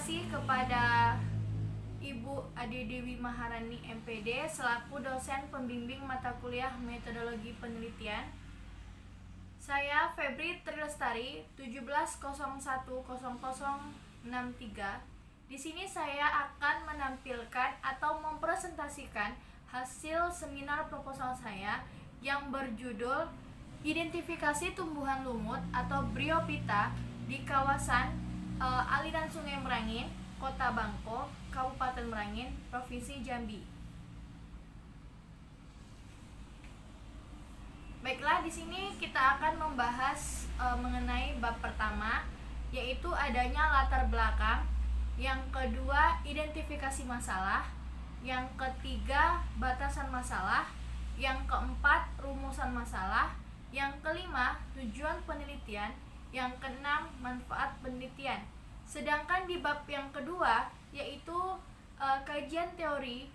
kasih kepada Ibu Ade Dewi Maharani MPD selaku dosen pembimbing mata kuliah Metodologi Penelitian. Saya Febri Trilestari 17010063. Di sini saya akan menampilkan atau mempresentasikan hasil seminar proposal saya yang berjudul Identifikasi Tumbuhan Lumut atau Bryophyta di kawasan aliran Sungai Merangin, Kota Bangko, Kabupaten Merangin, Provinsi Jambi. Baiklah, di sini kita akan membahas mengenai bab pertama, yaitu adanya latar belakang. Yang kedua, identifikasi masalah. Yang ketiga, batasan masalah. Yang keempat, rumusan masalah. Yang kelima, tujuan penelitian. Yang keenam, manfaat penelitian. Sedangkan di bab yang kedua, yaitu kajian teori.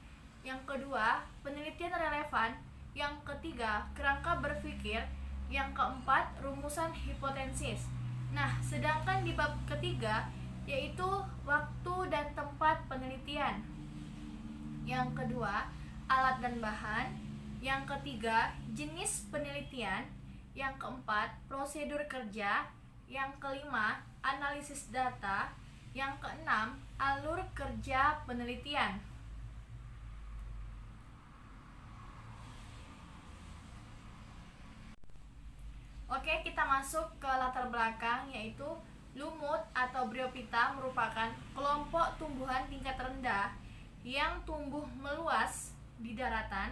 Yang kedua, penelitian relevan. Yang ketiga, kerangka berpikir. Yang keempat, rumusan hipotesis. Nah, sedangkan di bab ketiga, yaitu waktu dan tempat penelitian. Yang kedua, alat dan bahan. Yang ketiga, jenis penelitian. Yang keempat, prosedur kerja. Yang kelima, analisis data. Yang keenam, alur kerja penelitian. Oke, kita masuk ke latar belakang, yaitu lumut atau Bryophyta merupakan kelompok tumbuhan tingkat rendah yang tumbuh meluas di daratan.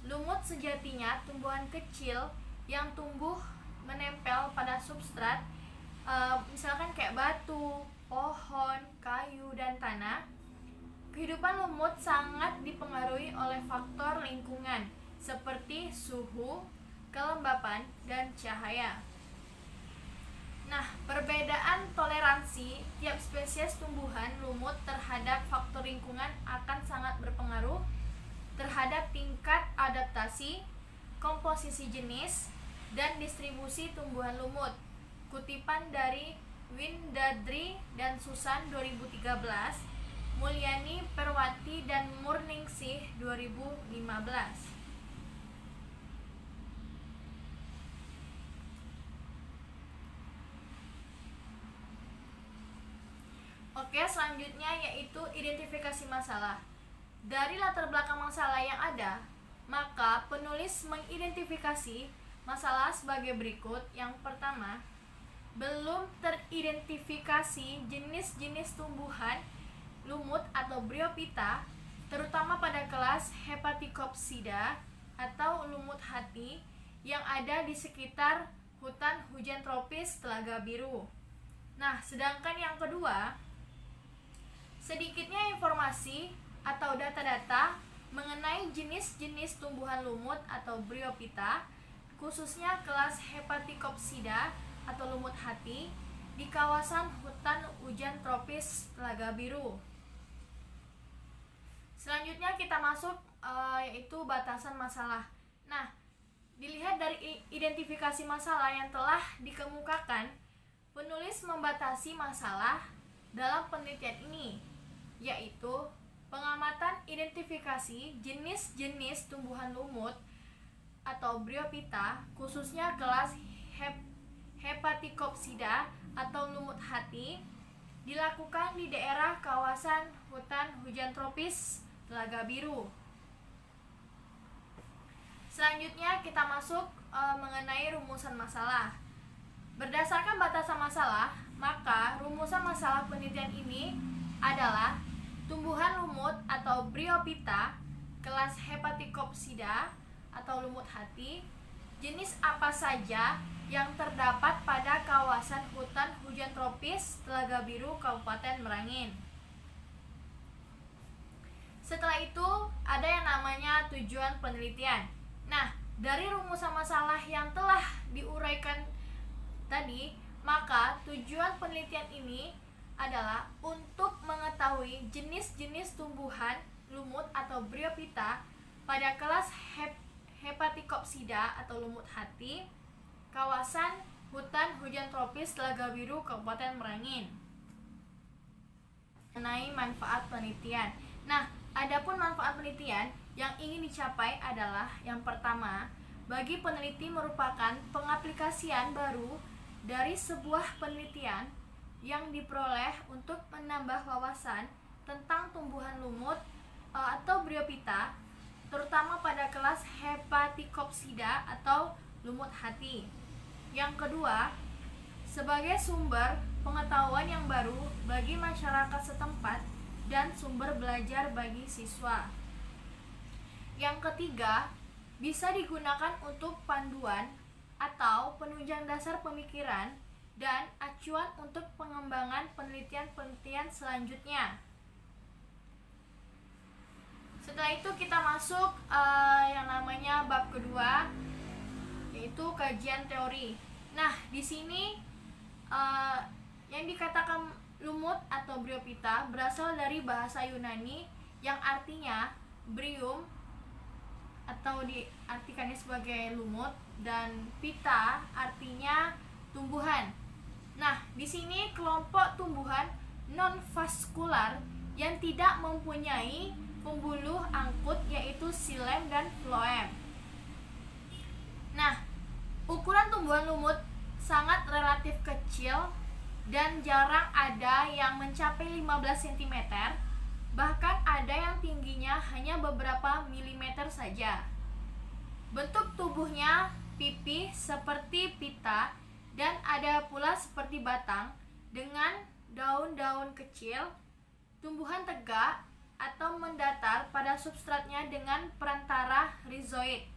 Lumut sejatinya tumbuhan kecil yang tumbuh menempel pada substrat, misalkan kayak batu, pohon, kayu, dan tanah. Kehidupan lumut sangat dipengaruhi oleh faktor lingkungan seperti suhu, kelembapan, dan cahaya. Nah, perbedaan toleransi tiap spesies tumbuhan lumut terhadap faktor lingkungan akan sangat berpengaruh terhadap tingkat adaptasi, komposisi jenis, dan distribusi tumbuhan lumut. Kutipan dari Windadri dan Susan 2013, Mulyani Perwati dan Murningsih 2015. Oke, selanjutnya yaitu identifikasi masalah. Dari latar belakang masalah yang ada, maka penulis mengidentifikasi masalah sebagai berikut. Yang pertama, belum teridentifikasi jenis-jenis tumbuhan lumut atau Bryophyta, terutama pada kelas Hepaticopsida atau lumut hati yang ada di sekitar hutan hujan tropis Telaga Biru. Nah, sedangkan yang kedua, sedikitnya informasi atau data-data mengenai jenis-jenis tumbuhan lumut atau Bryophyta, khususnya kelas Hepaticopsida atau lumut hati di kawasan hutan hujan tropis Telaga Biru. Selanjutnya kita masuk yaitu batasan masalah. Nah, dilihat dari identifikasi masalah yang telah dikemukakan, penulis membatasi masalah dalam penelitian ini, yaitu pengamatan identifikasi jenis-jenis tumbuhan lumut atau Bryophyta, khususnya kelas Hepaticopsida atau lumut hati, dilakukan di daerah kawasan hutan hujan tropis Telaga Biru. Selanjutnya kita masuk mengenai rumusan masalah. Berdasarkan batasan masalah, maka rumusan masalah penelitian ini adalah tumbuhan lumut atau Bryophyta kelas Hepaticopsida atau lumut hati, jenis apa saja yang terdapat pada kawasan hutan hujan tropis Telaga Biru Kabupaten Merangin. Setelah itu ada yang namanya tujuan penelitian. Nah, dari rumusan masalah yang telah diuraikan tadi, maka tujuan penelitian ini adalah untuk mengetahui jenis-jenis tumbuhan lumut atau Bryophyta pada kelas Hepaticopsida atau lumut hati, kawasan hutan hujan tropis Telaga Biru Kabupaten Merangin. mengenai manfaat penelitian. Nah, adapun manfaat penelitian yang ingin dicapai adalah yang pertama, bagi peneliti merupakan pengaplikasian baru dari sebuah penelitian yang diperoleh untuk menambah wawasan tentang tumbuhan lumut atau Bryophyta, terutama pada kelas Hepaticopsida atau lumut hati. Yang kedua, sebagai sumber pengetahuan yang baru bagi masyarakat setempat dan sumber belajar bagi siswa. Yang ketiga, bisa digunakan untuk panduan atau penunjang dasar pemikiran dan acuan untuk pengembangan penelitian-penelitian selanjutnya. Setelah itu kita masuk yang namanya bab kedua, yaitu kajian teori. Nah, di sini yang dikatakan lumut atau Bryophyta berasal dari bahasa Yunani yang artinya bryum atau diartikannya sebagai lumut, dan pita artinya tumbuhan. Nah, di sini kelompok tumbuhan non-vaskular yang tidak mempunyai pembuluh angkut yaitu xilem dan phloem. Nah, ukuran tumbuhan lumut sangat relatif kecil dan jarang ada yang mencapai 15 cm. Bahkan ada yang tingginya hanya beberapa milimeter saja. Bentuk tubuhnya pipih seperti pita dan ada pula seperti batang dengan daun-daun kecil, tumbuhan tegak atau mendatar pada substratnya dengan perantara rizoid.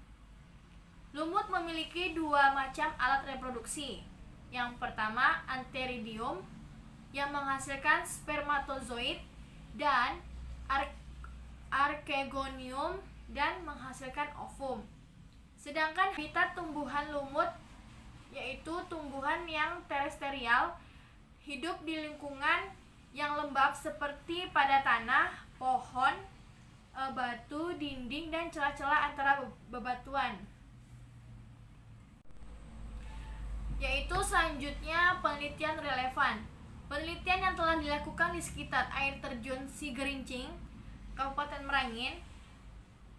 Lumut memiliki dua macam alat reproduksi. Yang pertama, antheridium yang menghasilkan spermatozoid, dan archegonium dan menghasilkan ovum. Sedangkan habitat tumbuhan lumut yaitu tumbuhan yang terestrial, hidup di lingkungan yang lembab seperti pada tanah, pohon, batu, dinding, dan celah-celah antara bebatuan. Yaitu selanjutnya penelitian relevan. Penelitian yang telah dilakukan di sekitar air terjun Sigerincing, Kabupaten Merangin,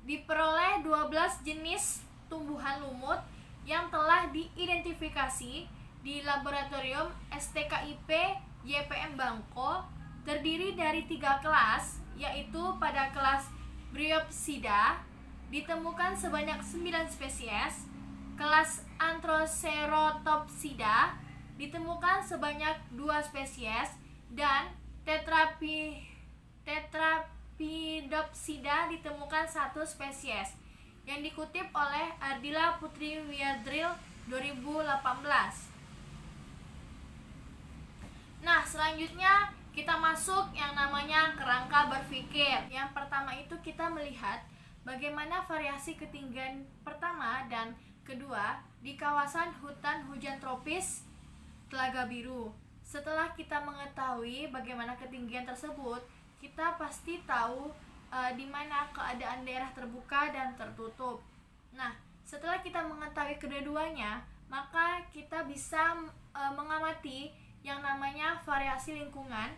diperoleh 12 jenis tumbuhan lumut yang telah diidentifikasi di laboratorium STKIP YPM Bangko, terdiri dari 3 kelas, yaitu pada kelas Bryopsida ditemukan sebanyak 9 spesies, kelas Anthroceratopsida ditemukan sebanyak 2 spesies, dan Tetrapidopsida ditemukan 1 spesies, yang dikutip oleh Ardila Putri Wiadril 2018. Nah, selanjutnya kita masuk yang namanya kerangka berpikir. Yang pertama itu kita melihat bagaimana variasi ketinggian pertama dan kedua di kawasan hutan hujan tropis Telaga Biru. Setelah kita mengetahui bagaimana ketinggian tersebut, kita pasti tahu di mana keadaan daerah terbuka dan tertutup. Nah, setelah kita mengetahui kedua-duanya, maka kita bisa mengamati yang namanya variasi lingkungan.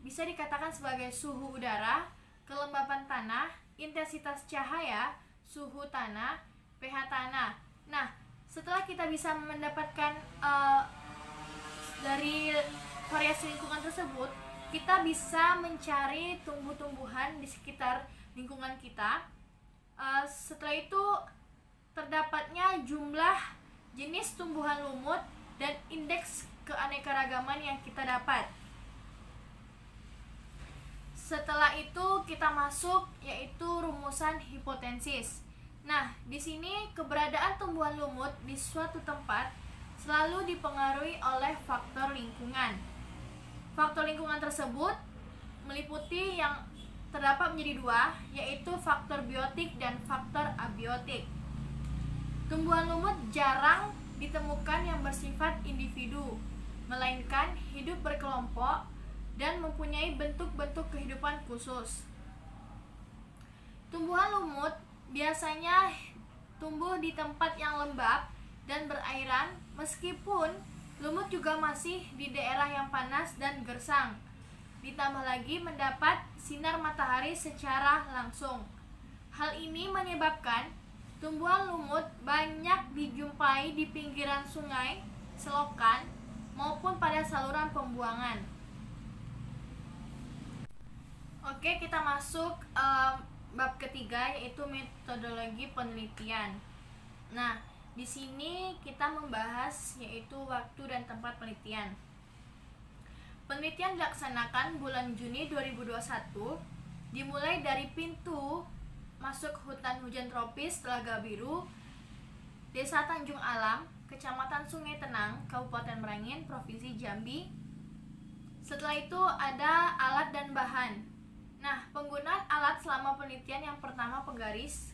Bisa dikatakan sebagai suhu udara, kelembapan tanah, intensitas cahaya, suhu tanah, pH tanah. Nah, setelah kita bisa mendapatkan dari variasi lingkungan tersebut, kita bisa mencari tumbuh-tumbuhan di sekitar lingkungan kita. Setelah itu terdapatnya jumlah jenis tumbuhan lumut dan indeks keanekaragaman yang kita dapat. Setelah itu kita masuk yaitu rumusan hipotensis. Nah, di sini keberadaan tumbuhan lumut di suatu tempat selalu dipengaruhi oleh faktor lingkungan. Faktor lingkungan tersebut meliputi yang terdapat menjadi 2, yaitu faktor biotik dan faktor abiotik. Tumbuhan lumut jarang ditemukan yang bersifat individu, melainkan hidup berkelompok dan mempunyai bentuk-bentuk kehidupan khusus. Tumbuhan lumut biasanya tumbuh di tempat yang lembab dan berairan, meskipun lumut juga masih di daerah yang panas dan gersang. ditambah lagi mendapat sinar matahari secara langsung. Hal ini menyebabkan tumbuhan lumut banyak dijumpai di pinggiran sungai, selokan, maupun pada saluran pembuangan. Oke, kita masuk bab ketiga, yaitu metodologi penelitian. Nah, di sini kita membahas yaitu waktu dan tempat penelitian. Penelitian dilaksanakan bulan Juni 2021, dimulai dari pintu masuk hutan hujan tropis Telaga Biru, Desa Tanjung Alam, Kecamatan Sungai Tenang, Kabupaten Merangin, Provinsi Jambi. Setelah itu ada alat dan bahan. Nah, penggunaan alat selama penelitian yang pertama penggaris,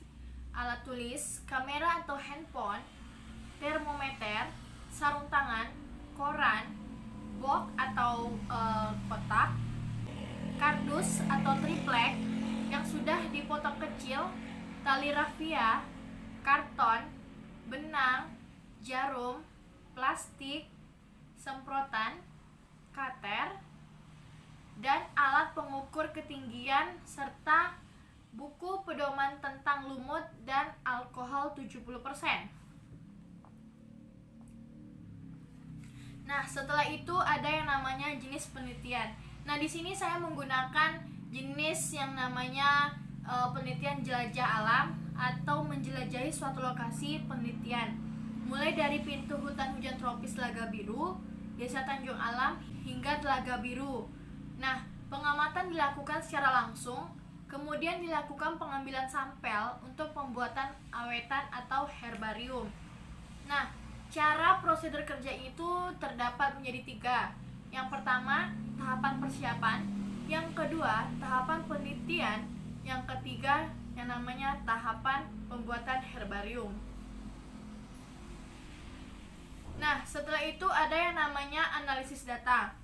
alat tulis, kamera atau handphone, termometer, sarung tangan, koran, box atau kotak, kardus atau triplek yang sudah dipotong kecil, tali rafia, karton, benang, jarum, plastik, semprotan, cutter, dan alat pengukur ketinggian serta buku pedoman tentang lumut dan alkohol 70%. Nah, setelah itu ada yang namanya jenis penelitian. Nah, di sini saya menggunakan jenis yang namanya penelitian jelajah alam atau menjelajahi suatu lokasi penelitian. Mulai dari pintu hutan hujan tropis Telaga Biru, Desa Tanjung Alam hingga Telaga Biru. Nah, pengamatan dilakukan secara langsung, kemudian dilakukan pengambilan sampel untuk pembuatan awetan atau herbarium. Nah, cara prosedur kerja itu terdapat menjadi 3. Yang pertama, tahapan persiapan. Yang kedua, tahapan penelitian. Yang ketiga, yang namanya tahapan pembuatan herbarium. Nah, setelah itu ada yang namanya analisis data.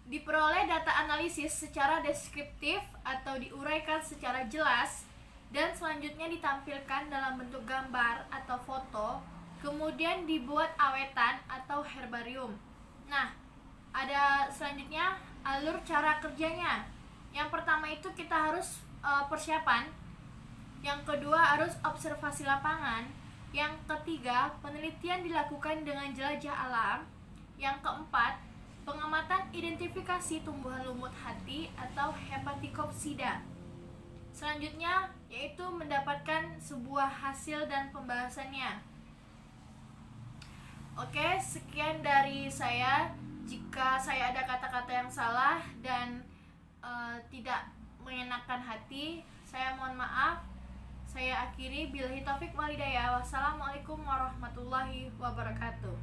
Diperoleh data analisis secara deskriptif atau diuraikan secara jelas dan selanjutnya ditampilkan dalam bentuk gambar atau foto, kemudian dibuat awetan atau herbarium. Nah, ada selanjutnya alur cara kerjanya. Yang pertama itu kita harus persiapan. Yang kedua harus observasi lapangan. Yang ketiga, penelitian dilakukan dengan jelajah alam. Yang keempat, pengamatan identifikasi tumbuhan lumut hati atau Hepaticopsida. Selanjutnya yaitu mendapatkan sebuah hasil dan pembahasannya. Oke, sekian dari saya. Jika saya ada kata-kata yang salah dan tidak mengenakan hati, saya mohon maaf. Saya akhiri, billahi taufik wal hidayah. Wassalamualaikum warahmatullahi wabarakatuh.